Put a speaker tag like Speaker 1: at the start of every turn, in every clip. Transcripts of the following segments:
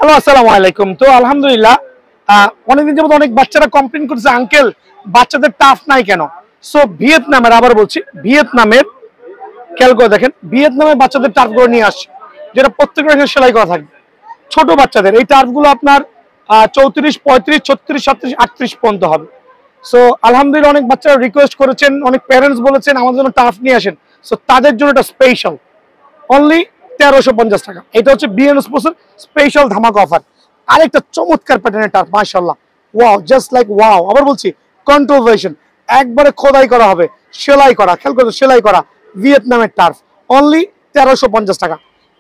Speaker 1: Hello, আসসালামু আলাইকুম। তো আলহামদুলিল্লাহ অনেকদিন যাবত অনেক বাচ্চারা কমপ্লেন করছে, আঙ্কেল বাচ্চাদের টাফ নাই কেন। সো ভিয়েতনামের, আবার বলছি ভিয়েতনামের, খেয়াল করে দেখেন, ভিয়েতনামের বাচ্চাদের টার্ফ গুলো নিয়ে আসছে, যেটা প্রত্যেকের সেলাই করা থাকবে। ছোট বাচ্চাদের এই টার্ফ গুলো আপনার 34, 35, 36, 37, 38 পর্যন্ত হবে। সো আলহামদুলিল্লাহ অনেক বাচ্চারা রিকোয়েস্ট করেছেন, অনেক প্যারেন্টস বলেছেন আমাদের জন্য টার্ফ নিয়ে আসেন। সো তাদের জন্য এটা স্পেশাল, অনলি 1350 টাকা। এটা হচ্ছে বিএন স্পোর্টসের স্পেশাল ধামাকা অফার। আরেকটা চমৎকার প্যাটার্নের টার্ফ, মাশাআল্লাহ, ওয়াও, জাস্ট লাইক ওয়াও। আবার বলছি কন্ট্রোভার্সন, একবারে খোদাই করা হবে, সেলাই করা, খেয়াল করে সেলাই করা ভিয়েতনামের টার্ফ, অনলি 1350 টাকা।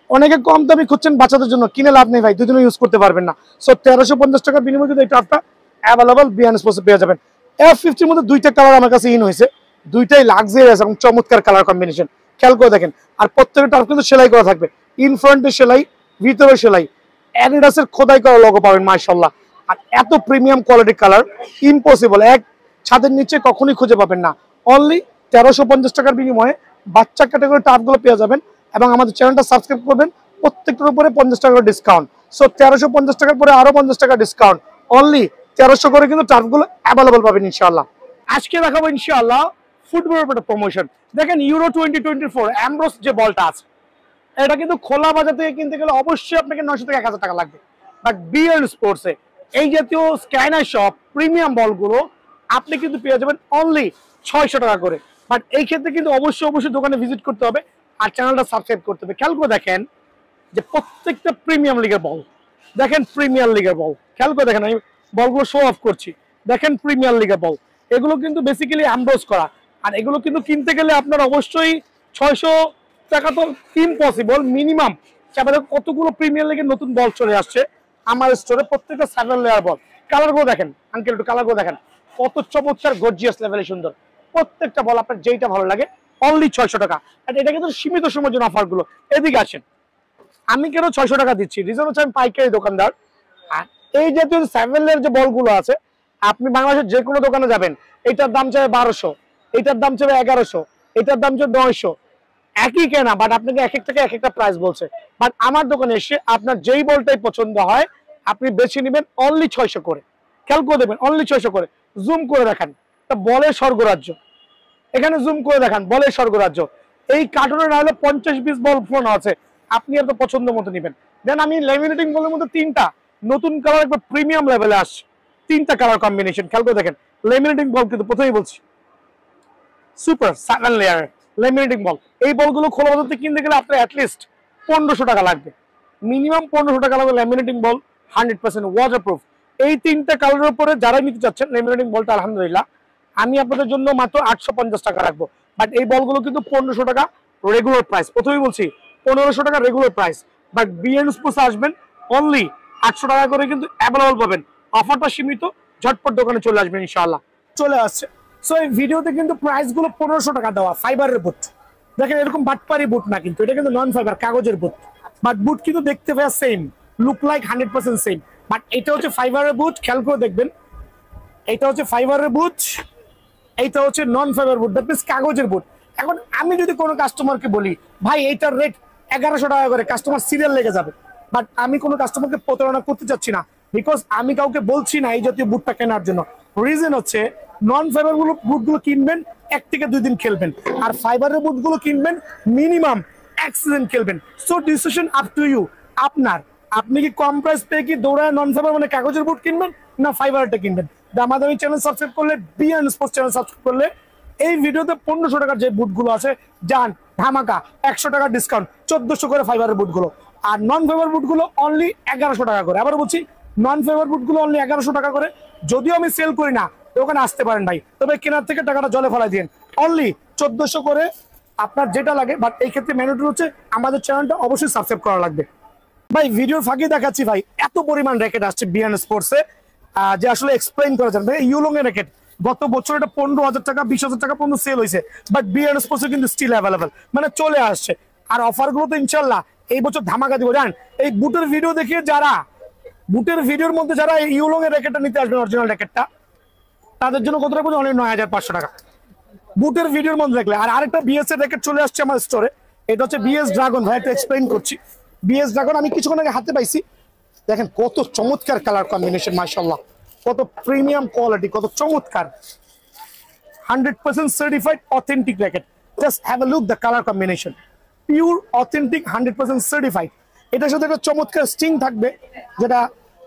Speaker 1: অনেকে কম দামি খুঁজছেন বাচ্চাদের জন্য, কিনে লাভ নেই ভাই, দুদিনও ইউজ করতে পারবেন না। সো 1350 টাকার বিনিময়ে কিন্তু এই টার্ফটা অ্যাভেলেবল বিএন স্পোর্টসে পেয়ে যাবেন। F50 মধ্যে দুইটা কালার আমার কাছে ইন হয়েছে, দুইটাই লাক্সারিয়াস এবং চমৎকার কালার কম্বিনেশন, খেয়াল করে দেখেন। আর প্রত্যেকটা টার্ফ কিন্তু সেলাই করা থাকবে, ইন ফ্রন্টে সেলাই, ভিতরে সেলাই, অ্যাডিডাসের খোদাই করা লোগো পাবেন, মাশাআল্লাহ। আর এত প্রিমিয়াম কোয়ালিটির কালার ইম্পসিবল, এক ছাদের নিচে কখনোই খুঁজে পাবেন না। অনলি 1350 টাকার বিনিময়ে বাচ্চা ক্যাটাগরি টার্ফগুলো পেয়ে যাবেন। এবং আমাদের চ্যানেলটা সাবস্ক্রাইব করবেন, প্রত্যেকটার উপরে 50 টাকা ডিসকাউন্ট। সো 1350 টাকার পরে আরো 50 টাকা ডিসকাউন্ট, অনলি 1300 করে কিন্তু টার্ফগুলো অ্যাভেলেবল পাবেন ইনশাআল্লাহ। আজকে দেখাবো ইনশাআল্লাহ ফুটবলের উপরে প্রমোশন। দেখেন ইউরো 2024 অ্যামব্রোস যে বলটা আছে, এটা কিন্তু খোলা বাজার থেকে কিনতে গেলে অবশ্যই আপনাকে 900 থেকে 1000 টাকা লাগবে। বাট বিএন স্পোর্টসে এই জাতীয় স্ক্যানার শপ প্রিমিয়াম বলগুলো আপনি কিন্তু পেয়ে যাবেন অনলি 600 টাকা করে। বাট এই ক্ষেত্রে কিন্তু অবশ্যই দোকানে ভিজিট করতে হবে আর চ্যানেলটা সাবস্ক্রাইব করতে হবে। খেয়াল করে দেখেন যে প্রত্যেকটা প্রিমিয়াম লিগের বল, দেখেন প্রিমিয়ার লিগের বল, খেয়াল করে দেখেন, আমি বলগুলো শো অফ করছি, দেখেন প্রিমিয়ার লিগের বল। এগুলো কিন্তু বেসিক্যালি অ্যামব্রোস করা, আর এগুলো কিন্তু কিনতে গেলে আপনার অবশ্যই 600 টাকা তো ইম্পসিবল মিনিমাম। আমাদের কতগুলো প্রিমিয়ার লিগের নতুন বল চলে আসছে আমার স্টোরে, প্রত্যেকটা 7 লেয়ার বল। কালারগুলো দেখেন আঙ্কেল, একটু কালারগুলো দেখেন, কত চমৎকার গর্জিয়াস লেভেলে সুন্দর প্রত্যেকটা বল। আপনার যেইটা ভালো লাগে অনলি 600 টাকা। আর এটা কিন্তু সীমিত সময়ের জন্য অফারগুলো। এদিকে আসেন, আমি কেন 600 টাকা দিচ্ছি, রিজন হচ্ছে আমি পাইকারি দোকানদার। আর এই জাতীয় 7 লেয়ার যে বলগুলো আছে, আপনি বাংলাদেশের যে কোনো দোকানে যাবেন, এটার দাম চাবে 1200, এটার দাম চাবে 1100, এটার দাম চাবে 900, একই কেনা, বাট আপনাকে এক এক টাকা এক একটা প্রাইস বলছে। বাট আমার দোকানে এসে আপনার যেই বলটাই পছন্দ হয় আপনি বেছে নেবেন অনলি 600 করে। খেয়াল করে দেবেন অনলি 600 করে। জুম করে দেখান, তা বলের স্বর্গরাজ্য, এখানে জুম করে দেখান, বলের স্বর্গরাজ্য। এই কার্টুনে না হলে 50-20 বল ফোন আছে, আপনি আপনার পছন্দ মতো নেবেন। দেন আমি ল্যামিনেটিং বলের মধ্যে 3টা নতুন কালার, একবার প্রিমিয়াম লেভেলে আসছে, 3টা কালার কম্বিনেশন, খেয়াল করে দেখেন। ল্যামিনেটিং বল কিন্তু প্রথমেই বলছি সুপার 7 লেয়ার ল্যামিনেটিং বল। এই বলগুলো খোলা বাজার থেকে কিনতে গেলে আপনার অ্যাটলিস্ট 1500 টাকা লাগবে, মিনিমাম 1500 টাকা লাগবে। ল্যামিনেটিং বল 100% ওয়াটারপ্রুফ। এই 3টা কালারের উপরে যারা নিতে চাচ্ছেন ল্যামিনেটিং বলটা, আলহামদুলিল্লাহ আমি আপনাদের জন্য মাত্র 850 টাকা রাখবো। বাট এই বলগুলো কিন্তু 1500 টাকা রেগুলার প্রাইস, প্রথমেই বলছি 1500 টাকা regular price. But BN sports আসবেন অনলি 800 টাকা করে কিন্তু অ্যাভেলেবল পাবেন। অফারটা সীমিত, ঝটপট দোকানে চলে আসবেন ইনশাআল্লাহ। চলে আসছে। সো এই ভিডিওতে কিন্তু প্রাইস গুলো 1500 টাকা দেওয়া, ফাইবারের বুট। দেখেন এরকম বাটপারি বুট না, কিন্তু এটা কিন্তু নন ফাইবার, কাগজের বুট। বাট বুট কিন্তু দেখতে পাওয়া same, look like 100% same. But এটা হচ্ছে ফাইবারের বুট, খেয়াল করে দেখবেন। এটা হচ্ছে ফাইবারের বুট, এইটা হচ্ছে নন ফাইবার বুট, দ্যাট মিন্স কাগজের বুট। এখন আমি যদি কোনো কাস্টমারকে বলি ভাই এইটার রেট 1100 টাকা করে, কাস্টমার সিরিয়াল লেগে যাবে। বাট আমি কোনো কাস্টমারকে প্রতারণা করতে চাচ্ছি না, বিকজ আমি কাউকে বলছি না এই জাতীয় বুটটা কেনার জন্য। রিজন হচ্ছে নন ফাইবার বুটগুলো কিনবেন 1 থেকে 2 দিন খেলবেন, আর ফাইবারের বুটগুলো কিনবেন মিনিমাম 1 সিজন খেলবেন। So decision up to you, আপনার। আপনি কি কম প্রাইস পেয়ে কি দৌড়ায় নন ফাইবার মানে কাগজের বুট কিনবেন, না ফাইবারটা কিনবেন? আমাদের চ্যানেল সাবস্ক্রাইব করলে, বিএন স্পোর্টস চ্যানেল সাবস্ক্রাইব করলে এই ভিডিওতে 1500 টাকার যে বুটগুলো আছে যান ধামাকা 100 টাকা ডিসকাউন্ট, 1400 করে ফাইবারের বুটগুলো। আর নন ফাইবার বুটগুলো অনলি 1100 টাকা করে। আবার বলছি নন ফাইবার বুটগুলো অনলি 1100 টাকা করে। যদিও আমি সেল করি না, ওখানে আসতে পারেন ভাই, তবে কেনার থেকে টাকাটা জলে ফেলাই দিন। অনলি 1400 করে আপনার যেটা লাগে। বাট এই ক্ষেত্রে ম্যানুয়াল হচ্ছে আমাদের চ্যানেলটা অবশ্যই সাবস্ক্রাইব করা লাগবে। ভাই ভিডিওর ফাঁকে দেখাচ্ছি ভাই, এত পরিমাণ র্যাকেট আসছে বিএন স্পোর্টসে যে আসলে এক্সপ্লেইন করা যাবে। ইউলং এর র্যাকেট গত বছর এটা 15,000 টাকা 20,000 টাকা পর্যন্ত সেল হয়েছে, বাট বিএন স্পোর্টসে কিন্তু স্টিল অ্যাভেলেবল, মানে চলে আসছে। আর অফার গুলো তো ইনশাল্লাহ এই বছর ধামাকা দিব। জানেন এই বুটের ভিডিও দেখিয়ে যারা, বুটের ভিডিওর মধ্যে যারা এই ইউলং এর র্যাকেটটা নিতে আসবেন, অরিজিনাল র্যাকেটটা, তাদের জন্য কত রাখবো অনেক 9500 টাকা বুটের ভিডিওর মধ্যে দেখলে। আর আরেকটা বিএস এর র্যাকেট চলে আসছে আমার স্টোরে, এটা হচ্ছে বিএস ড্রাগন। ভাই একটা এক্সপ্লেইন করছি। বিএস ড্রাগন আমি কিছুক্ষণ আগে হাতে পাইছি, দেখেন কত চমৎকার কালার কম্বিনেশন, মাশাআল্লাহ, কত প্রিমিয়াম কোয়ালিটি, কত চমৎকার। 100% certified authentic racket. Just have a look the color combination. Pure authentic 100% certified. এটার সাথে একটা চমৎকার স্টিং থাকবে, যেটা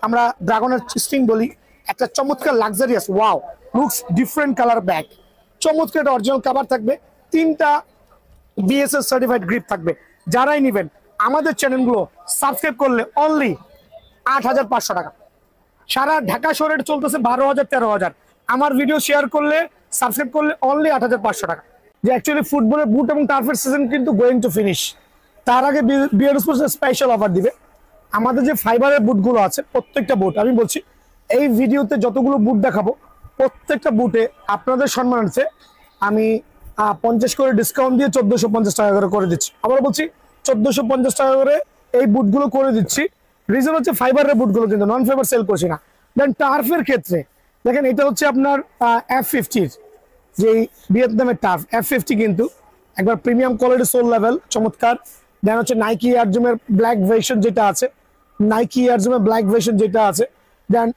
Speaker 1: আমরা ড্রাগনের স্টিং বলি। একটা চমৎকার luxurious, wow, looks different colour bag. চমৎকার একটা অরিজিনাল কভার থাকবে, 3টা বিএসএস সার্টিফাইড গ্রিপ থাকবে। যারাই নেবেন আমাদের চ্যানেলগুলো সাবস্ক্রাইব করলে অনলি 8,500 টাকা। সারা ঢাকা শহরে চলতেছে 12,000 13,000। আমার ভিডিও শেয়ার করলে, সাবস্ক্রাইব করলে অনলি 8,500 টাকা। যে অ্যাকচুয়ালি ফুটবলের বুট এবং টার্ফের সিজন কিন্তু গোয়িং টু ফিনিশ। তার আগে বিয়ার স্পোর্টস স্পেশাল অফার দিবে। আমাদের যে ফাইবারের বুটগুলো আছে, প্রত্যেকটা বুট আমি বলছি এই ভিডিওতে যতগুলো বুট দেখাবো, প্রত্যেকটা বুটে আপনাদের সম্মানার্থে আমি 50 করে ডিসকাউন্ট দিয়ে 1450 টাকা করে দিচ্ছি। আবার বলছি 1450 টাকা করে এই বুটগুলো করে দিচ্ছি। রিজন হচ্ছে ফাইবারের বুটগুলো কিন্তু নন ফাইবার সেল করছি না। দেন টার্ফের ক্ষেত্রে দেখেন, এটা হচ্ছে আপনার F50 যে ভিয়েতনামের টার্ফ F50, কিন্তু একবার প্রিমিয়াম কোয়ালিটি, সোল লেভেল, চমৎকার। দেন হচ্ছে নাইকি এয়ারজুমের ব্ল্যাক ভার্সন যেটা আছে, নাইকি এয়ারজুমের ব্ল্যাক ভার্সন যেটা আছে। দেন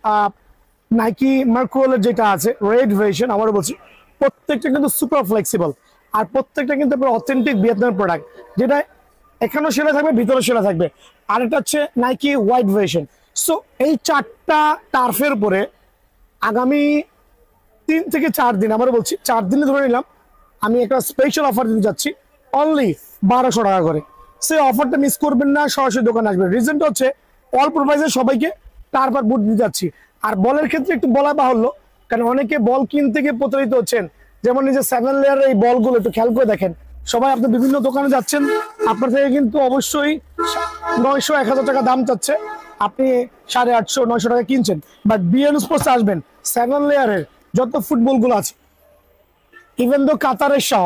Speaker 1: নাইকি মার্কুয়েলের যেটা আছে রেড ভার্সন। আবার বলছি প্রত্যেকটা কিন্তু সুপার ফ্লেক্সিবল, আর প্রত্যেকটা কিন্তু আপনার অথেন্টিক ভিয়েতনামের প্রোডাক্ট, যেটা এখানেও সেলা থাকবে, ভিতরে সেলা থাকবে। আর এটা হচ্ছে নাইকি হোয়াইট ভার্সন। সো এই 4টা টার্ফের উপরে আগামী 3 থেকে 4 দিন, আবার বলছি 4 দিনে ধরে নিলাম, আমি একটা স্পেশাল অফার দিতে যাচ্ছি অনলি 1200 টাকা করে। সেই অফারটা মিস করবেন না, সরাসরি দোকানে আসবেন। রিজনটা হচ্ছে অল্প প্রাইসে সবাইকে টার্ফ আর বুট দিতে যাচ্ছি। আর বলের ক্ষেত্রে একটু বলা বাহুল্য, কারণ অনেকে বল কিনতে গিয়ে প্রতারিত হচ্ছেন। যেমন এই যে 7 লেয়ারের এই বলগুলো একটু খেয়াল করে দেখেন। সবাই আপনি বিভিন্ন দোকানে যাচ্ছেন, আপনার থেকে কিন্তু অবশ্যই 900-1000 টাকা দাম চাচ্ছে, আপনি 850-900 টাকা কিনছেন। বাট বিএন স্পোর্টস আসবেন, 7 লেয়ারের যত ফুটবল গুলো আছে, ইভেন দো কাতারের সহ,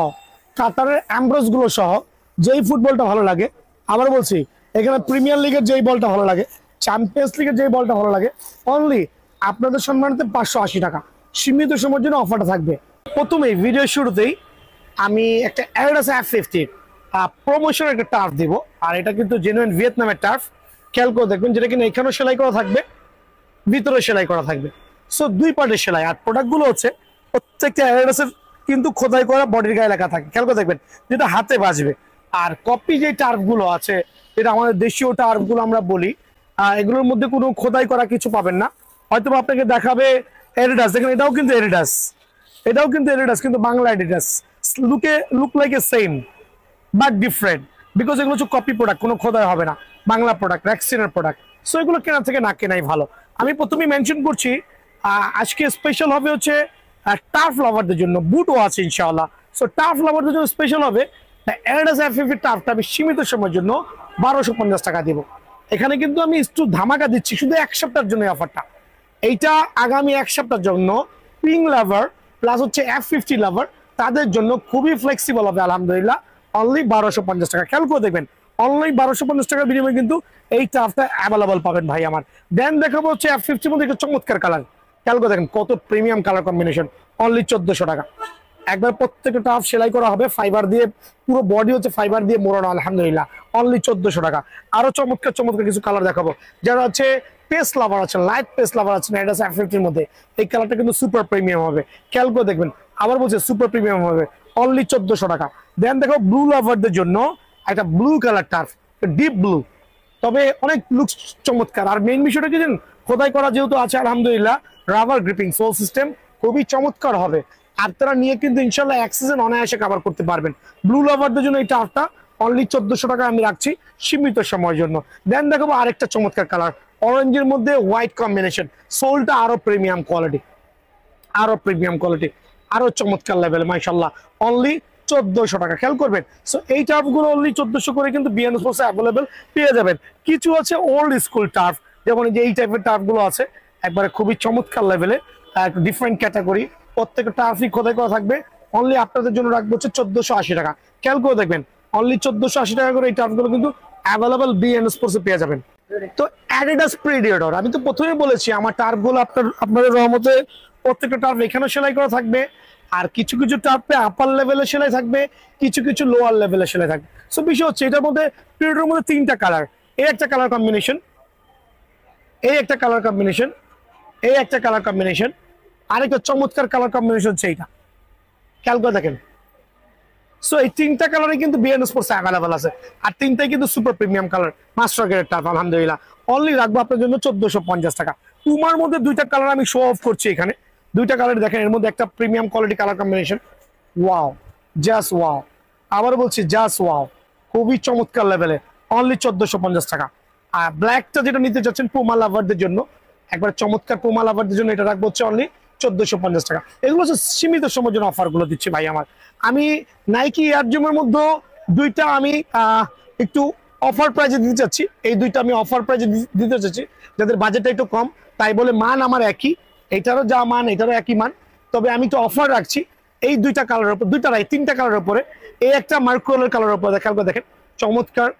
Speaker 1: কাতারের অ্যাম্ব্রোস গুলো সহ, যেই ফুটবলটা ভালো লাগে, আবার বলছি এখানে প্রিমিয়ার লিগের যেই বলটা ভালো লাগে, চ্যাম্পিয়ন্স লিগের যেই বলটা ভালো লাগে, অনলি আপনাদের সম্মানিত 580 টাকা সীমিত সময়ের জন্য অফারটা থাকবে। প্রথমেই ভিডিও শুরুতেই আমি একটা অ্যাডিডাস F50 প্রমোশনের একটা টার্ফ দিব, আর এটা কিন্তু জেনুইন ভিয়েতনামের টার্ফ। খেয়াল করে দেখবেন, যেটা কিনা এখানেও সেলাই করা থাকবে, ভিতরে সেলাই করা থাকবে। সো 2 পার্টের সেলাই। আর প্রোডাক্টগুলো হচ্ছে প্রত্যেকটা অ্যাডিডাসের কিন্তু খোদাই করা বডির গায়ে লেখা থাকে, খেয়াল করে দেখবেন, যেটা হাতে বাজবে। আর কপি যে টার্ফগুলো আছে, যেটা আমাদের দেশীয় টার্ফগুলো আমরা বলি, এগুলোর মধ্যে কোনো খোদাই করা কিছু পাবেন না। হয়তো আপনাকে দেখাবে অ্যাডিডাস, দেখেন এটাও কিন্তু অ্যাডিডাস, এটাও কিন্তু অ্যাডিডাস, কিন্তু Bangla Adidas. Look like a same but different, because এগুলো হচ্ছে কপি প্রোডাক্ট, কোনো খোদাই হবে না, বাংলা প্রোডাক্ট, র্যাক্সিনের প্রোডাক্ট। সো এগুলো কেনা থেকে না কেনাই ভালো। আমি প্রথমেই মেনশন করছি, আজকে স্পেশাল হবে হচ্ছে টার্ফ লাভারদের জন্য, বুটও আছে ইনশাআল্লাহ। সো টার্ফ লাভারদের জন্য স্পেশাল হবে অ্যাডিডাস F50 টার্ফটা আমি সীমিত সময়ের জন্য 1250 টাকা দিব। এখানে কিন্তু আমি একটু ধামাকা দিচ্ছি শুধু 1 সপ্তাহের জন্য অফারটা। এইটা আগামী 1 সপ্তাহের জন্য পিং লাভার প্লাস হচ্ছে F50 লাভার, তাদের জন্য খুবই ফ্লেক্সিবল হবে আলহামদুলিল্লাহ। অনলি 1250 টাকা। খেয়াল করে দেখবেন, অনলি 1250 টাকার বিনিময়ে কিন্তু এই টার্ফটা অ্যাভেলেবল পাবেন ভাই আমার। দেন দেখাবো হচ্ছে F50 মধ্যে একটা চমৎকার কালার। খেয়াল করে দেখেন কত প্রিমিয়াম কালার কম্বিনেশন, অনলি 1400 টাকা। একবার প্রত্যেকটা টার্ফ সেলাই করা হবে ফাইবার দিয়ে, পুরো বডি হচ্ছে ফাইবার দিয়ে মোড়ানো আলহামদুলিল্লাহ, অনলি 1400 টাকা। আরো চমৎকার চমৎকার কিছু কালার দেখাবো। যারা হচ্ছে পেস্ট লাভার আছেন, লাইট পেস্ট লাভার আছেন, এটা F50 মধ্যে এই কালারটা কিন্তু সুপার প্রিমিয়াম হবে। খেয়াল করে দেখবেন, আবার বলছে সুপার প্রিমিয়াম হবে, অনলি 1400 টাকা। দেন দেখো ব্লু লাভারদের জন্য একটা blue colour turf, deep blue, তবে অনেক লুক চমৎকার। আর মেইন বিষয়টা কি জানেন, খোদাই করা যেহেতু আছে আলহামদুলিল্লাহ, রাবার গ্রিপিং সোল সিস্টেম খুবই চমৎকার হবে। আর তারা নিয়ে কিন্তু ইনশাল্লাহ 1 সিজন অনায়াসে কভার করতে পারবেন। ব্লু লাভারদের জন্য এই টার্ফটা অনলি 1400 টাকা আমি রাখছি সীমিত সময়ের জন্য। দেন দেখাবো আরেকটা চমৎকার কালার, অরেঞ্জের মধ্যে হোয়াইট কম্বিনেশন, সোলটা আরো প্রিমিয়াম কোয়ালিটি, আরো প্রিমিয়াম কোয়ালিটি, আরো চমৎকার লেভেল মাশাআল্লাহ, অনলি 1400 টাকা। খেয়াল করবেন, সো এই টার্ফগুলো অনলি 1400 করে কিন্তু বিএন স্পোর্টসে অ্যাভেলেবেল পেয়ে যাবেন। কিছু আছে ওল্ড স্কুল টার্ফ, যেমন যে এই টাইপের টার্ফগুলো আছে, একবারে খুবই চমৎকার লেভেলে, ডিফারেন্ট ক্যাটাগরি, প্রত্যেকটা টার্ফই খোদাই করা থাকবে। অনলি আপনাদের জন্য রাখবো হচ্ছে 1480 টাকা। খেয়াল করে দেখবেন, অনলি 1480 টাকা করে এই টার্ফগুলো কিন্তু অ্যাভেলেবেল বিএন স্পোর্টসে পেয়ে যাবেন। তো অ্যাডিডাস প্রেডিয়েটর, আমি তো প্রথমেই বলেছি আমার টার্ফগুলো আপনাদের রহমতে প্রত্যেকটা টার্ফ এখানেও সেলাই করা থাকবে, আর কিছু কিছু টার্ফে আপার লেভেলে সেলাই থাকবে, কিছু কিছু লোয়ার লেভেলে সেলাই থাকবে। সো বিষয় হচ্ছে এটার মধ্যে প্রেডিয়েটরের মধ্যে 3টা কালার, এই একটা কালার কম্বিনেশন, এই একটা কালার কম্বিনেশন, এই একটা কালার কম্বিনেশন, আরেকটা চমৎকার কালার কম্বিনেশন হচ্ছে এইটা, খেয়াল করে দেখেন। সো এই তিনটা কালারে কিন্তু বিএন স্পোর্টস অ্যাভেলেবল আছে, আর তিনটাই কিন্তু super premium colour, master grade tough. আলহামদুলিল্লাহ অনলি রাখবো আপনার জন্য 1450 টাকা। পুমার মধ্যে দুইটা কালার আমি শো অফ করছি এখানে, দুইটা কালার দেখেন, এর মধ্যে একটা premium quality colour combination, wow, just wow, আবার বলছি জাস্ট ওয়াও, খুবই চমৎকার লেভেলে, অনলি 1450 টাকা। আর ব্ল্যাকটা যেটা নিতে চাচ্ছেন পুমা লাভারদের জন্য, একবার চমৎকার পুমা লাভারদের জন্য এটা রাখবো হচ্ছে অনলি 1450 টাকা। এগুলো হচ্ছে সীমিত সময়ের জন্য অফার গুলো দিচ্ছি ভাই আমার। আমি নাইকি এয়ার জুমের মধ্যে দুইটা আমি একটু অফার প্রাইজে দিতে চাচ্ছি, এই দুইটা আমি অফার প্রাইজে দিতে চাচ্ছি, যাদের বাজেটটা একটু কম, তাই বলে মান আমার একই, এটারও যা মান এটারও একই মান, তবে আমি তো অফার রাখছি এই দুইটা কালারের উপর, দুইটা রাই তিনটা কালারের উপরে। এই একটা মার্কোলের কালারের উপর খেয়াল করে দেখেন, চমৎকার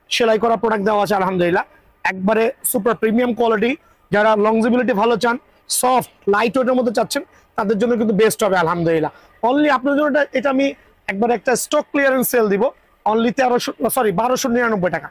Speaker 1: সেলাই করা প্রোডাক্ট দেওয়া আছে আলহামদুলিল্লাহ, একবারে সুপার প্রিমিয়াম কোয়ালিটি। যারা লংজিবিলিটি ভালো চান, সফট লাইট ওয়েটের মধ্যে চাচ্ছেন, তাদের জন্য কিন্তু বেস্ট হবে আলহামদুলিল্লাহ। অনলি আপনার জন্য এটা আমি একবার একটা স্টক ক্লিয়ারেন্স সেল দিব, অনলি 1299 টাকা,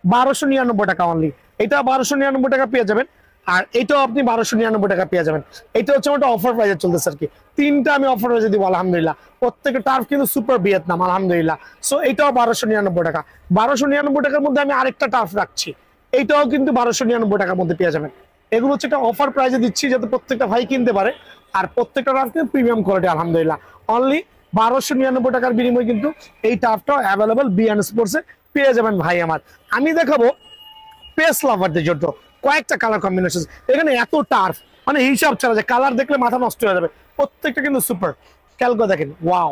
Speaker 1: 1299 টাকা অনলি। এটা 1299 টাকা পেয়ে যাবেন, আর এটাও আপনি 1299 টাকা পেয়ে যাবেন। এটা হচ্ছে আমার অফার প্রাইজে চলতেছে আর কি, তিনটা আমি অফার প্রাইজে দিব আলহামদুলিল্লাহ। প্রত্যেকটা টার্ফ কিন্তু সুপার ভিয়েতনাম আলহামদুলিল্লাহ। সো এটাও 1299 টাকা। 1299 টাকার মধ্যে আমি আরেকটা টার্ফ রাখছি, এইটাও কিন্তু 1299 টাকার মধ্যে পেয়ে যাবেন। এগুলো হচ্ছে একটা অফার প্রাইজে দিচ্ছি যাতে প্রত্যেকটা ভাই কিনতে পারে, আর প্রত্যেকটা টার্ফ কিন্তু প্রিমিয়াম কোয়ালিটি আলহামদুলিল্লাহ। অনলি 1299 টাকার বিনিময়ে কিন্তু এই টার্ফটাও অ্যাভেলেবল বিএন স্পোর্টসে পেয়ে যাবেন ভাই আমার। আমি দেখাবো পেস লাভারদের জন্য কয়েকটা কালার কম্বিনেশন। এখানে এত টার্ফ মানে হিসাব ছাড়া, যে কালার দেখলে মাথা নষ্ট হয়ে যাবে, প্রত্যেকটা কিন্তু সুপার। ক্যালকো দেখেন, ওয়াও,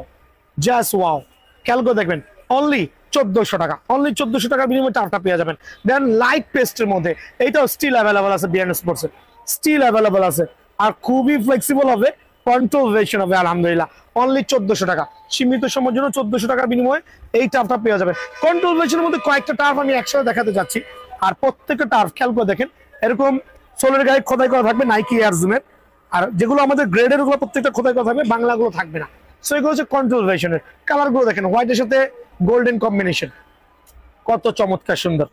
Speaker 1: জাস্ট ওয়াও, ক্যালকো দেখবেন অনলি 1400 টাকা, অনলি 1400 টাকার বিনিময়ে টার্ফটা পেয়ে যাবেন। দেন লাইট পেস্টের মধ্যে এইটাও স্টিল অ্যাভেলেবল আছে বিএন স্পোর্টসে, স্টিল অ্যাভেলেবল আছে, আর খুবই ফ্লেক্সিবল হবে, কন্ট্রোল ভেরিয়েশন হবে আলহামদুলিল্লাহ। অনলি 1400 টাকা, সীমিত সময়ের জন্য 1400 টাকার বিনিময়ে এই টার্ফটা পেয়ে যাবে। কন্ট্রোল ভেরিয়েশনের মধ্যে কয়েকটা টার্ফ আমি একসাথে দেখাতে যাচ্ছি, আর প্রত্যেকটা টার্ফ খেয়াল করে দেখেন এরকম সোলের গায়ে খোদাই করা থাকবে নাইকি এয়ার জুমের, আর যেগুলো আমাদের গ্রেডের গুলো প্রত্যেকটা খোদাই করা থাকবে, বাংলাগুলো থাকবে না। সো এগুলো হচ্ছে কন্ট্রোল ভেরিয়েশনের কালার গুলো দেখেন, হোয়াইটের সাথে গোল্ডেন কম্বিনেশন, কত চমৎকার সুন্দর,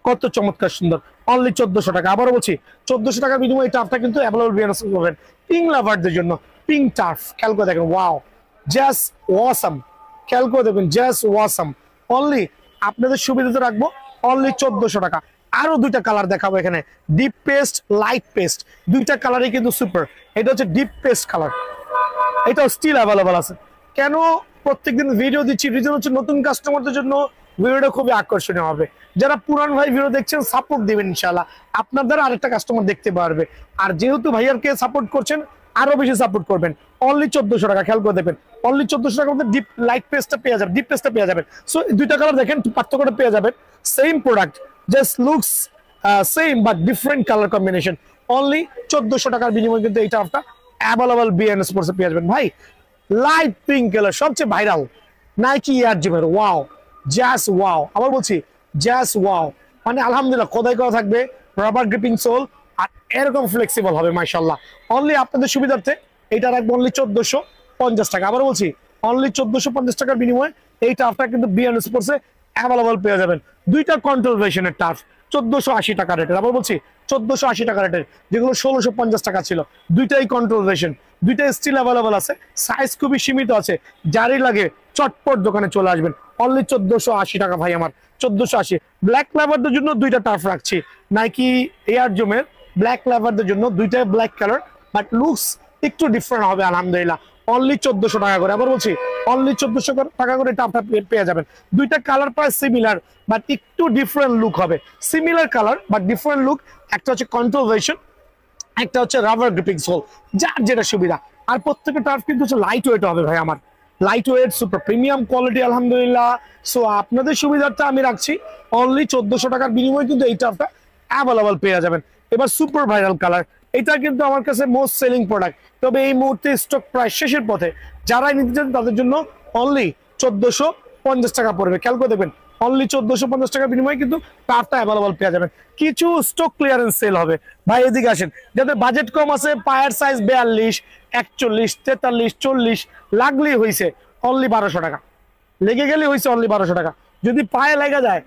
Speaker 1: কত চমৎকার সুন্দর। অনলি 1400 টাকা, আবারও বলছি 1400 টাকার বিনিময়ে এই টার্ফটা কিন্তু অ্যাভেলেবল পাবেন পিঙ্ক লাভারদের জন্য। পিঙ্ক টার্ফ খেয়াল করে দেখেন, ওয়াও, জাস্ট ওয়াসাম, খেয়াল করে দেখবেন, জাস্ট ওয়াসাম। অনলি আপনাদের সুবিধাতে রাখবো অনলি 1400 টাকা। আরো দুইটা কালার দেখাবো এখানে, ডিপ পেস্ট, লাইট পেস্ট, দুইটা কালারই কিন্তু সুপার। এটা হচ্ছে ডিপ পেস্ট কালার, এটাও স্টিল অ্যাভেলেবল আছে। কেন প্রত্যেকদিন ভিডিও দিচ্ছি, রিজন হচ্ছে নতুন কাস্টমারদের জন্য ভিডিওটা খুবই আকর্ষণীয় হবে। যারা পুরান ভাই ভিডিও দেখছেন সাপোর্ট দিবেন ইনশাআল্লাহ, আপনার দ্বারা আরেকটা কাস্টমার দেখতে পারবে। আর যেহেতু ভাইয়ারকে সাপোর্ট করছেন, আরো বেশি সাপোর্ট করবেন। অনলি 1400 টাকা, খেয়াল করে দেখবেন, অনলি 1400 টাকার মধ্যে ডিপ লাইট পেস্টটা পেয়ে যাবেন, ডিপ পেস্টটা পেয়ে যাবেন। সো দুইটা কালার দেখেন, পার্থক্যটা পেয়ে যাবেন। Same product, just looks same but different colour combination. Only 1400 টাকার বিনিময়ে কিন্তু এইটা আপনার অ্যাভেলেবল বিএন স্পোর্টসে পেয়ে যাবেন ভাই। লাইট পিঙ্ক কালার, সবচেয়ে ভাইরাল নাইকি এয়ার জিমের, ওয়াও, জাস্ট ওয়াও, আবার বলছি জাস্ট ওয়াও, মানে আলহামদুলিল্লাহ খোদাই করা থাকবে, রাবার গ্রিপিং সোল, আর এরকম ফ্লেক্সিবল হবে মাশাআল্লাহ। অনলি আপনাদের সুবিধার্থে এটা রাখবো অনলি 1450 টাকা, আবার বলছি অনলি 1450 টাকার বিনিময়ে এই টার্ফটা কিন্তু বিএন স্পোর্টসে অ্যাভেলেবল পেয়ে যাবেন। দুইটা কন্ট্রোল ভেরিয়েশনের টার্ফ 1480 টাকা রেটের, আবার বলছি 1480 টাকা রেটের, যেগুলো 1650 টাকা ছিল, দুইটাই কন্ট্রোল ভেরিয়েশন, দুইটাই স্টিল অ্যাভেলেবল আছে, সাইজ খুবই সীমিত আছে, যারই লাগে চটপট দোকানে চলে আসবেন। অনলি 1480 টাকা ভাই আমার, 1480। ব্ল্যাক লাভারদের জন্য দুইটা টার্ফ রাখছি, নাইকি এয়ার জুমের ব্ল্যাক লাভারদের জন্য দুইটাই ব্ল্যাক কালার, বাট লুকস একটু ডিফারেন্ট হবে আলহামদুলিল্লাহ। অনলি 1400 টাকা করে, আবার বলছি অনলি 1400 টাকা করে টার্ফটা পেয়ে যাবেন। দুইটা কালার প্রায় সিমিলার, বাট একটু ডিফারেন্ট লুক হবে, similar colour but different look. একটা হচ্ছে কন্ট্রোল ভেরিয়েশন, একটা হচ্ছে রাবার গ্রিপিং সোল, যার যেটা সুবিধা। আর প্রত্যেকটা টার্ফ কিন্তু হচ্ছে লাইট ওয়েট হবে ভাই আমার, light weight super premium quality আলহামদুলিল্লাহ। সো আপনাদের সুবিধার্থে আমি রাখছি অনলি 1400 টাকার বিনিময়ে কিন্তু এই টার্ফটা অ্যাভেলেবল পেয়ে যাবেন। এবার সুপার ভাইরাল কালার, এটা কিন্তু আমার কাছে মোস্ট সেলিং প্রোডাক্ট, তবে এই মুহূর্তে স্টক প্রায় শেষের পথে। যারাই নিতে চান তাদের জন্য অনলি 1450 টাকা পড়বে, খেয়াল করে দেখবেন অনলি 1450 টাকার বিনিময়ে কিন্তু টার্ফটা অ্যাভেলেবল পেয়ে যাবেন। কিছু স্টক ক্লিয়ারেন্স সেল হবে ভাই, এদিকে আসেন। যাদের বাজেট কম আছে, পায়ের সাইজ 42, 41, 43, 40 লাগলেই হয়েছে অনলি 1200 টাকা, লেগে গেলে হয়েছে অনলি 1200 টাকা, যদি পায়ে লেগে যায়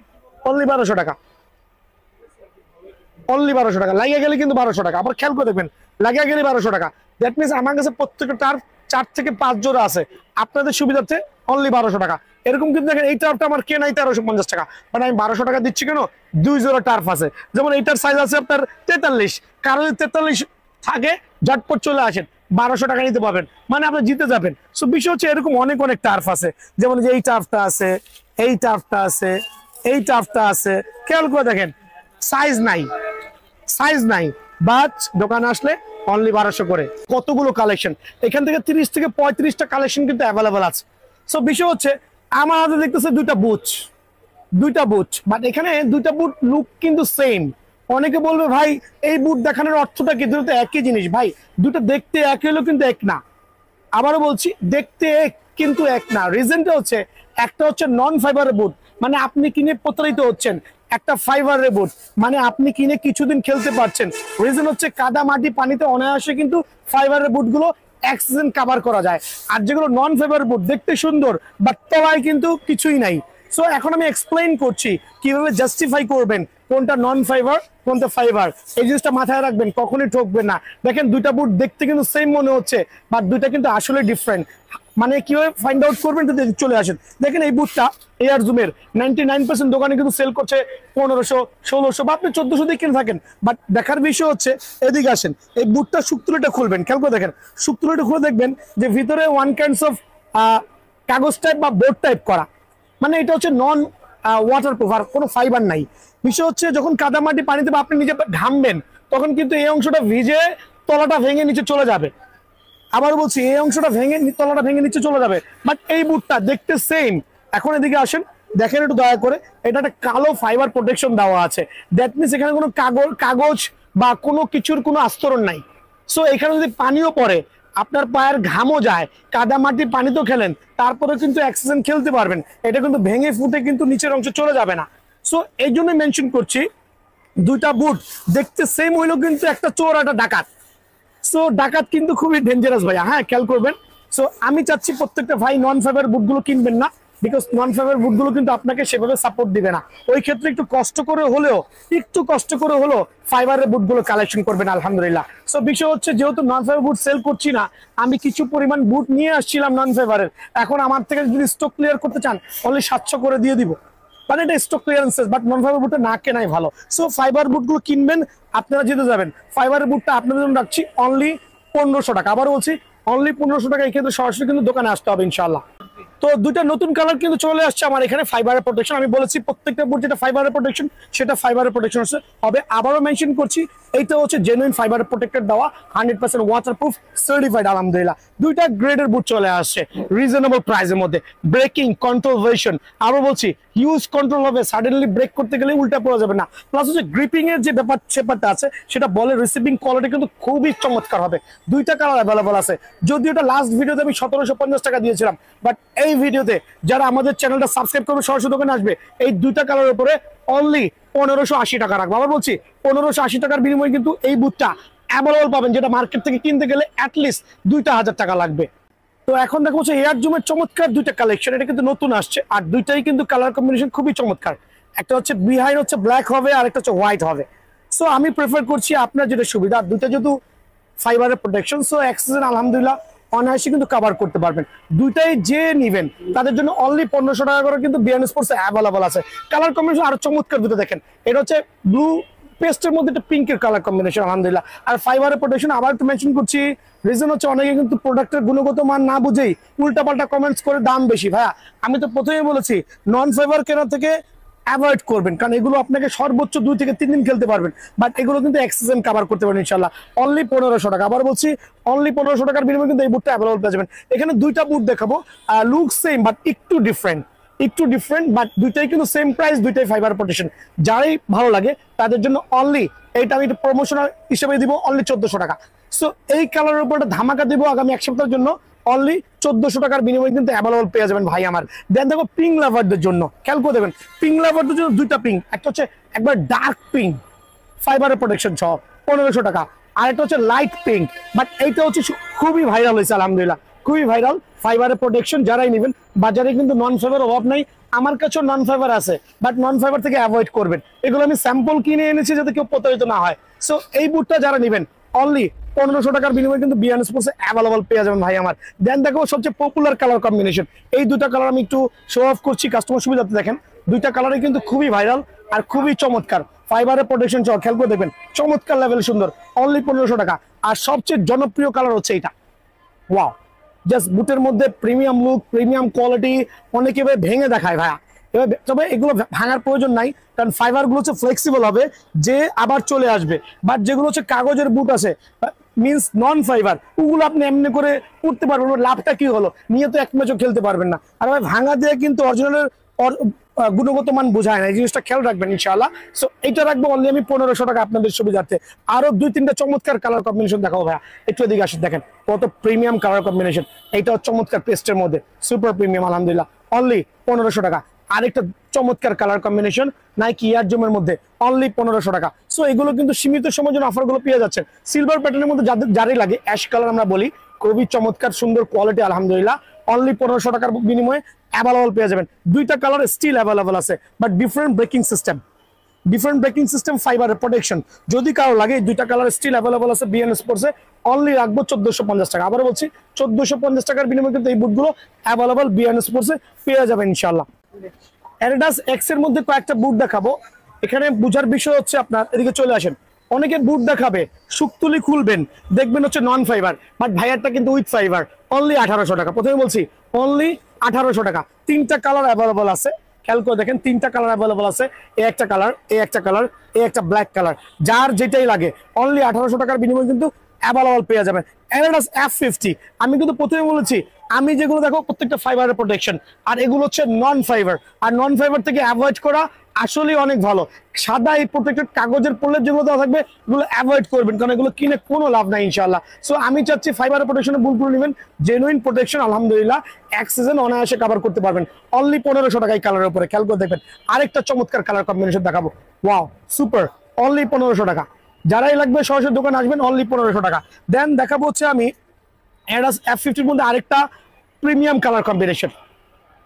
Speaker 1: অনলি 1200 টাকা। অনলি 1200 টাকা। লাগিয়ে গেলে কিন্তু 1200 টাকা। আবার খেয়াল করে দেখবেন, লাগিয়ে গেলে 1200 টাকা। দ্যাট মিনস আমার কাছে প্রত্যেকটা টার্ফ 4 থেকে 5 জোড়া আছে, আপনাদের সুবিধার্থে অনলি 1200 টাকা। এরকম কিন্তু দেখেন এই টার্ফটা আমার কেনাই 1350 টাকা, মানে আমি 1200 টাকা দিচ্ছি কেন? 2 জোড়া টার্ফ আছে। যেমন এইটার সাইজ আছে আপনার 43, কারো 43 থাকে ঝটপট চলে আসেন, 1200 টাকা নিতে পারবেন, মানে আপনি জিতে যাবেন। সো বিষয় হচ্ছে এরকম অনেক অনেক টার্ফ আছে, যেমন যে এই টার্ফটা আছে, এই টার্ফটা আছে, এই টার্ফটা আছে। খেয়াল করে দেখেন সাইজ নাই, সাইজ নাই, বাট দোকানে আসলে অনলি 1200 করে। কতগুলো কালেকশন, এখান থেকে 30 থেকে 35টা কালেকশন কিন্তু অ্যাভেলেবল আছে। সো বিষয় হচ্ছে আমার হাতে দেখতেছে দুইটা বুট, বাট এখানে দুইটা বুট লুক কিন্তু সেম। অনেকে বলবে ভাই এই বুট দেখানোর অর্থটা কি? দুটো তো একই জিনিস ভাই, দুটো দেখতে এক হলেও কিন্তু এক না। আবারও বলছি, দেখতে কিন্তু এক না। রিজনটা হচ্ছে, একটা হচ্ছে নন ফাইবারের বুট, মানে আপনি কিনে প্রতারিত হচ্ছেন। একটা ফাইবারের বুট, মানে আপনি কিনে কিছুদিন খেলতে পারছেন। রিজন হচ্ছে কাদা মাটি পানিতে অনায়াসে কিন্তু ফাইবারের বুটগুলো এক সিজন কভার করা যায়। আর যেগুলো নন ফাইবারের বুট দেখতে সুন্দর, বাট তলায় কিন্তু কিছুই নাই। সো এখন আমি এক্সপ্লেইন করছি কিভাবে জাস্টিফাই করবেন কোনটা নন ফাইবার কোনটা ফাইবার। এই জিনিসটা মাথায় রাখবেন, কখনোই ঠকবেন না। দেখেন দুইটা বুট দেখতে কিন্তু সেম মনে হচ্ছে, বাট দুইটা কিন্তু আসলে ডিফারেন্ট। মানে কিভাবে ফাইন্ড আউট করবেন যদি চলে আসেন। দেখেন এই বুটটা এয়ার জুমের 99% দোকানে কিন্তু সেল করছে 1500, 1600 বা আপনি 1400 দিয়ে কিনে থাকেন। বাট দেখার বিষয় হচ্ছে, এদিকে আসেন, এই বুটটা শুকতুলিটা খুলবেন, খেয়াল করে দেখেন। শুকতুলিটা খুলে দেখবেন যে ভিতরে ওয়ান কাইন্ডস অফ কাগজ টাইপ বা বোর্ড টাইপ করা, মানে এটা হচ্ছে নন ওয়াটারপ্রুফ, আর কোনো ফাইবার নাই। বিষয় হচ্ছে যখন কাদামাটি পানিতে বা আপনি নিজে ঘামবেন, তখন কিন্তু এই অংশটা ভিজে তলাটা ভেঙে নিচে চলে যাবে। আবার বলছি, এই অংশটা ভেঙে তলাটা ভেঙে নিচে চলে যাবে, বাট এই বুটটা দেখতে সেম। এখন এদিকে আসেন, দেখেন একটু দয়া করে, এটা একটা কালো ফাইবার প্রোটেকশন দেওয়া আছে। দ্যাট মিনস এখানে কোনো কাগজ বা কোনো কিছুর কোনো আস্তরণ নাই। সো এখানে যদি পানিও পড়ে, আপনার পায়ের ঘামও যায়, কাদা মাটি পানিতেও খেলেন, তারপরে কিন্তু এক সিজন খেলতে পারবেন। এটা কিন্তু ভেঙে ফুটে কিন্তু নিচের অংশ চলে যাবে না। সো এই জন্য মেনশন করছি, দুইটা বুট দেখতে সেম হইলেও কিন্তু একটা চোর একটা ডাকাত। সো ডাকাত কিন্তু খুবই ডেঞ্জারাস ভাইয়া, হ্যাঁ খেয়াল করবেন। সো আমি চাচ্ছি প্রত্যেকটা ভাই নন ফাইবার বুটগুলো কিনবেন না, বিকজ নন ফাইবার বুটগুলো কিন্তু আপনাকে সেভাবে সাপোর্ট দিবে না। ওই ক্ষেত্রে একটু কষ্ট করে হলেও ফাইবারের বুটগুলো কালেকশন করবেন আলহামদুলিল্লাহ। সো বিষয় হচ্ছে, যেহেতু নন ফাইবার বুট সেল করছি না, আমি কিছু পরিমাণ বুট নিয়ে আসছিলাম নন ফাইবারের। এখন আমার থেকে যদি স্টক ক্লিয়ার করতে চান, অনলি 700 করে দিয়ে দিব, মানে এটা স্টক ক্লিয়ারেন্সেস, বাট নন ফাইবার বুটটা না কেনাই ভালো। সো ফাইবার বুটগুলো কিনবেন, আপনারা জিতে যাবেন। ফাইবারের বুটটা আপনাদের জন্য রাখছি অনলি 1500 টাকা। আবার বলছি অনলি 1500 টাকা। এই ক্ষেত্রে সরাসরি কিন্তু দোকানে আসতে হবে ইনশাল্লাহ। তো দুইটা নতুন কালার কিন্তু চলে আসছে আমার এখানে ফাইবারের প্রোটেকশন। আমি বলেছি প্রত্যেকটা বুট যেটা ফাইবারের প্রোটেকশন, সেটা ফাইবারের প্রোটেকশন হবে। আবারও মেনশন করছি, এইটা হচ্ছে জেনুইন ফাইবারের প্রোটেক্টেড দেওয়া, 100% ওয়াটারপ্রুফ সার্টিফাইড আলহামদুলিল্লাহ। দুইটা গ্রেডের বুট চলে আসছে রিজনেবল প্রাইসের মধ্যে। ব্রেকিং কন্ট্রোল ভার্সন, আরো বলছি হিউজ কন্ট্রোল হবে, সাডেনলি ব্রেক করতে গেলে উল্টা পড়া যাবে না। প্লাস হচ্ছে গ্রিপিং এর যে ব্যাপারটা আছে, সেটা বলের রিসিভিং কোয়ালিটি কিন্তু খুবই চমৎকার হবে। দুইটা কালার অ্যাভেলেবল আছে, যদিও এটা লাস্ট ভিডিওতে আমি 1750 টাকা দিয়েছিলাম, বাট এই ভিডিওতে যারা আমাদের চ্যানেলটা সাবস্ক্রাইব করবে, সরাসরি দোকানে আসবে, এই দুইটা কালারের উপরে অনলি 1580 টাকা রাখবো। আবার বলছি 1580 টাকার বিনিময়ে কিন্তু এই বুটটা অ্যাভেলেবল পাবেন, যেটা মার্কেট থেকে কিনতে গেলে অ্যাটলিস্ট 2000 টাকা লাগবে। তো এখন দেখো হচ্ছে এয়ার জুমের চমৎকার দুইটা কালেকশন, এটা কিন্তু নতুন আসছে, আর দুইটাই কিন্তু কালার কম্বিনেশন খুবই চমৎকার। একটা হচ্ছে বিহাইন্ড হচ্ছে ব্ল্যাক হবে, আর একটা হচ্ছে হোয়াইট হবে। সো আমি প্রেফার করছি আপনার যেটা সুবিধা, দুইটা যেহেতু ফাইবারের প্রোটেকশন, সো এক সিজন আলহামদুলিল্লাহ অনায়াসে কিন্তু কভার করতে পারবেন। দুইটাই যে নিবেন তাদের জন্য অনলি 1500 টাকা করে কিন্তু বিএন স্পোর্টস অ্যাভেলেবল আছে। কালার কম্বিনেশন আরো চমৎকার দুটো দেখেন, এটা হচ্ছে ব্লু পেস্টের মধ্যে একটা পিঙ্কের কালার কম্বিনেশন আলহামদুলিল্লাহ। আর ফাইবারের প্রোটেকশন আবার একটু মেনশন করছি, রিজন হচ্ছে অনেকে কিন্তু প্রোডাক্টের গুণগত মান না বুঝেই উল্টাপাল্টা কমেন্টস করে দাম বেশি। ভাইয়া আমি তো প্রথমেই বলেছি নন ফাইবার কেনা থেকে অ্যাভয়েড করবেন, কারণ এগুলো আপনাকে সর্বোচ্চ 2 থেকে 3 দিন খেলতে পারবেন, বাট এগুলো কিন্তু এক সিজন কভার করতে পারবেন ইনশাল্লাহ। অনলি 1500 টাকা। আবার বলছি অনলি 1500 টাকার বিনিময়ে কিন্তু এই বুটটা অ্যাভেলেবল পেয়ে যাবেন। এখানে দুইটা বুট দেখাবো, লুক সেম বাট একটু ডিফারেন্ট, বাট দুইটাই কিন্তু সেম প্রাইস, দুইটাই ফাইবার প্রোটেকশন। যারাই ভালো লাগে তাদের জন্য অনলি এইটা আমি প্রমোশনাল হিসেবে দিব অনলি 1400 টাকা। সো এই কালারের উপর একটা ধামাকা দিব আগামী এক সপ্তাহের জন্য, অনলি 1400 টাকার বিনিময়ে কিন্তু অ্যাভেলেবল পেয়ে যাবেন ভাই আমার। দেন দেখো পিঙ্ক লাভারদের জন্য, খেয়াল করে দেবেন পিঙ্ক লাভারদের জন্য দুইটা পিঙ্ক, একটা হচ্ছে একবার ডার্ক পিঙ্ক ফাইবারের প্রোটেকশন সহ 1500 টাকা, আর একটা হচ্ছে লাইট পিঙ্ক, বাট এইটা হচ্ছে খুবই ভাইরাল হয়েছে আলহামদুলিল্লাহ, খুবই ভাইরাল। ফাইবারের প্রোটেকশন যারাই নেবেন, বাজারে কিন্তু নন ফাইবার অভাব নাই, আমার কাছেও নন ফাইবার আছে, বাট নন ফাইবার থেকে অ্যাভয়েড করবেন। এগুলো আমি স্যাম্পল কিনে এনেছি যাতে কেউ প্রতারিত না হয়। সো এই বুটটা যারা নেবেন অনলি 1500 টাকার বিনিময়ে কিন্তু বিয়ান স্পোর্টস অ্যাভেলেবল পেয়ে যাবেন ভাই আমার। দেন দেখো সবচেয়ে পপুলার কালার কম্বিনেশন, এই দুটা কালার আমি একটু শো অফ করছি কাস্টমার সুবিধাতে। দেখেন দুইটা কালারই কিন্তু খুবই ভাইরাল আর খুবই চমৎকার, ফাইবারের প্রোটেকশন সহ, খেয়াল করে দেখবেন চমৎকার লেভেল সুন্দর, অনলি 1500 টাকা। আর সবচেয়ে জনপ্রিয় কালার হচ্ছে এটা, ওয়াও, জাস্ট বুটের মধ্যে প্রিমিয়াম লুক, প্রিমিয়াম কোয়ালিটি, অনেকে ভেঙে দেখায় ভাইয়া। এবার তবে এগুলো ভাঙার প্রয়োজন নাই, কারণ ফাইবার গুলো হচ্ছে ফ্লেক্সিবল হবে, যে আবার চলে আসবে। বাট যেগুলো হচ্ছে কাগজের বুট আছে, মিন্স নন ফাইবার, ওগুলো আপনি এমনি করে উঠতে পারবেন, লাভটা কি হলো, নিয়ে তো এক ম্যাচও খেলতে পারবেন না। আর ভাই ভাঙা দিয়ে কিন্তু অরিজিনালের গুণগত মান বোঝায় না, এই জিনিসটা খেয়াল রাখবেন ইনশাআল্লাহ। সো এটা রাখবো অনলি আমি 1500 টাকা আপনাদের সুবিধার্থে। আরো 2-3টা চমৎকার কালার কম্বিনেশন দেখাবো ভাইয়া, একটু এদিকে আসেন। দেখেন কত প্রিমিয়াম কালার কম্বিনেশন, এইটাও চমৎকার পেস্টের মধ্যে, সুপার প্রিমিয়াম আলহামদুলিল্লাহ, অনলি 1500 টাকা। আরেকটা চমৎকার কালার কম্বিনেশন নাইকি এয়ার জুমের মধ্যে, অনলি 1500 টাকা। সো এগুলো কিন্তু সীমিত সময়ের জন্য অফার গুলো পেয়ে যাচ্ছে। সিলভার প্যাটার্নের মধ্যে যারই লাগে, অ্যাশ কালার আমরা বলি, খুবই চমৎকার সুন্দর কোয়ালিটি আলহামদুলিল্লাহ, অনলি 1500 টাকার বিনিময়ে অ্যাভেলেবল পেয়ে যাবেন। দুইটা কালার স্টিল অ্যাভেলেবল আছে, বাট ডিফারেন্ট ব্রেকিং সিস্টেম, ফাইবারের প্রোটেকশন। যদি কারো লাগে এই দুইটা কালার স্টিল অ্যাভেলেবল আছে বিএন স্পোর্টসে, অনলি রাখবো 1450 টাকা। আবার বলছি 1450 টাকার বিনিময়ে কিন্তু এই বুটগুলো অ্যাভেলেবল বিএন স্পোর্টসে পেয়ে যাবেন ইনশাআল্লাহ। অ্যাডিডাস এক্স এর মধ্যে কয়েকটা বুট দেখাবো। এখানে বুঝার বিষয় হচ্ছে আপনার, এদিকে চলে আসেন, অনেকে বুট দেখাবে শুকতুলি খুলবেন, দেখবেন হচ্ছে নন ফাইবার, বাট ভাইয়ারটা কিন্তু উইথ ফাইবার, অনলি 1800 টাকা। প্রথমে বলছি অনলি 1800 টাকা। 3টা কালার অ্যাভেলেবল আছে, খেয়াল করে দেখেন 3টা কালার অ্যাভেলেবল আছে, এ একটা কালার, এ একটা কালার, এ একটা ব্ল্যাক কালার, যার যেটাই লাগে অনলি 1800 টাকার বিনিময়ে কিন্তু অ্যাভেলেবল পেয়ে যাবেন। অ্যাডিডাস F50 আমি কিন্তু প্রথমে বলেছি, আমি যেগুলো দেখো প্রত্যেকটা ফাইবারের প্রোটেকশন, আর এগুলো হচ্ছে নন ফাইবার। আর নন ফাইবার থেকে অ্যাভয়েড করা আসলে অনেক ভালো। সাদা এই প্রোটেক্টেড কাগজের প্রলেপ যেগুলো দেওয়া থাকবে এগুলো অ্যাভয়েড করবেন, কারণ এগুলো কিনে কোনো লাভ নাই ইনশাআল্লাহ। সো আমি চাচ্ছি ফাইবারের প্রোটেকশনের বুটগুলো নেবেন, জেনুইন প্রোটেকশন আলহামদুলিল্লাহ, এক সিজন অনায়াসে কভার করতে পারবেন, অনলি 1500 টাকা এই কালারের উপরে। খেয়াল করে দেখবেন আরেকটা চমৎকার কালার কম্বিনেশন দেখাবো, ওয়াও সুপার, অনলি 1500 টাকা। যারাই লাগবে সরাসরি দোকানে আসবেন, অনলি 1500 টাকা। দেন দেখাবো হচ্ছে আমি অ্যাডিডাস F50 মধ্যে আরেকটা প্রিমিয়াম কালার কম্বিনেশন,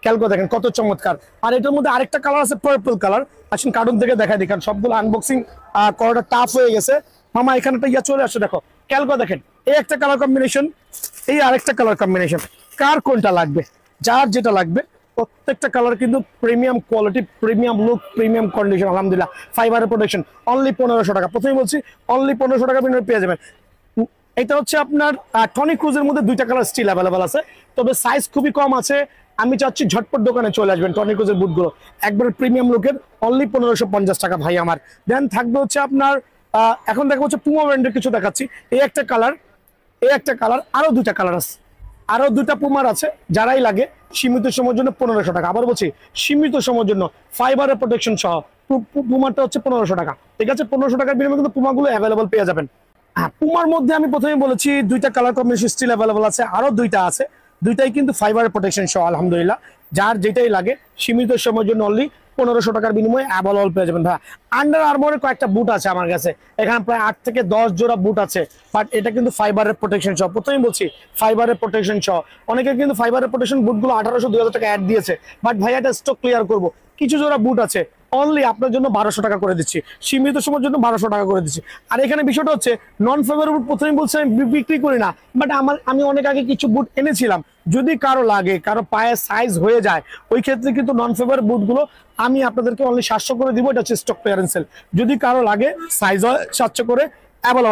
Speaker 1: খেয়াল করে দেখেন কত চমৎকার। আর এটার মধ্যে আরেকটা কালার আছে পার্পল কালার, আসুন কার্টুন থেকে দেখাই দিই, কারণ সবগুলো আনবক্সিং করাটা টাফ হয়ে গেছে। মামা এখানে একটা ইয়া চলে আসছে, দেখো খেয়াল করে দেখেন, এই একটা কালার কম্বিনেশন, এই আরেকটা কালার কম্বিনেশন, কার কোনটা লাগবে, যার যেটা লাগবে, প্রত্যেকটা কালার কিন্তু premium quality, premium look, premium condition আলহামদুলিল্লাহ, ফাইবারের প্রোটেকশন, অনলি 1500 টাকা। প্রথমেই বলছি অনলি 1500 টাকা বিনিময়ে পেয়ে যাবেন। এটা হচ্ছে আপনার টনি ক্রুজের মধ্যে 2টা কালার স্টিল অ্যাভেলেবল আছে, তবে সাইজ খুবই কম আছে। আমি চাচ্ছি ঝটপট দোকানে চলে আসবেন, টনি ক্রুজের বুটগুলো একবার প্রিমিয়াম লুকের, অনলি 1550 টাকা ভাই আমার। দেন থাকবে হচ্ছে আপনার এখন দেখা হচ্ছে পুমা ব্র্যান্ডের কিছু দেখাচ্ছি, এই একটা কালার, এই একটা কালার, আরো 2টা কালার আছে, আরো 2টা পুমার আছে, যারাই লাগে সীমিত সময়ের জন্য 1500 টাকা। আবার বলছি সীমিত সময়ের জন্য ফাইবারের প্রোটেকশন সহ পুমারটা হচ্ছে 1500 টাকা, ঠিক আছে। 1500 টাকার বিনিময়ে কিন্তু পুমাগুলো অ্যাভেলেবল পেয়ে যাবেন। হ্যাঁ, পুমার মধ্যে আমি প্রথমে বলেছি 2টা কালার কম্বিনেশন স্টিল অ্যাভেলেবল আছে, আরো 2টা আছে, 2টাই কিন্তু ফাইবারের প্রোটেকশন সহ আলহামদুলিল্লাহ, যার যেটাই লাগে সীমিত সময়ের জন্য অনলি 1500 টাকার বিনিময়ে অ্যাভেলেবল পেয়ে যাবেন। ভাই আন্ডার আর্মোরের কয়েকটা বুট আছে আমার কাছে, এখানে প্রায় 8 থেকে 10 জোড়া বুট আছে, বাট এটা কিন্তু ফাইবারের প্রোটেকশন সহ। প্রথমেই বলছি ফাইবারের প্রোটেকশন সহ, অনেকে কিন্তু ফাইবারের প্রোটেকশন বুটগুলো 1800-2000 টাকা অ্যাড দিয়েছে, বাট ভাই এটা স্টক ক্লিয়ার করবো, কিছু জোড়া বুট আছে, অনলি আপনার জন্য 1200 টাকা করে দিচ্ছি, সীমিত সময়ের জন্য 1200 টাকা করে দিচ্ছি। আর এখানে বিষয়টা হচ্ছে নন ফাইবার বুট প্রথমেই বলছি আমি বিক্রি করি না, বাট আমি অনেক আগে কিছু বুট এনেছিলাম, যদি কারো লাগে, কারো পায়ে সাইজ হয়ে যায়, ওই ক্ষেত্রে কিন্তু নন ফাইবার বুটগুলো আমি আপনাদেরকে অনলি 700 করে দিব, এটা হচ্ছে স্টক ক্লিয়ারেন্স সেল। যদি কারো লাগে সাইজ হয় 700 করে অ্যাভেলেবল।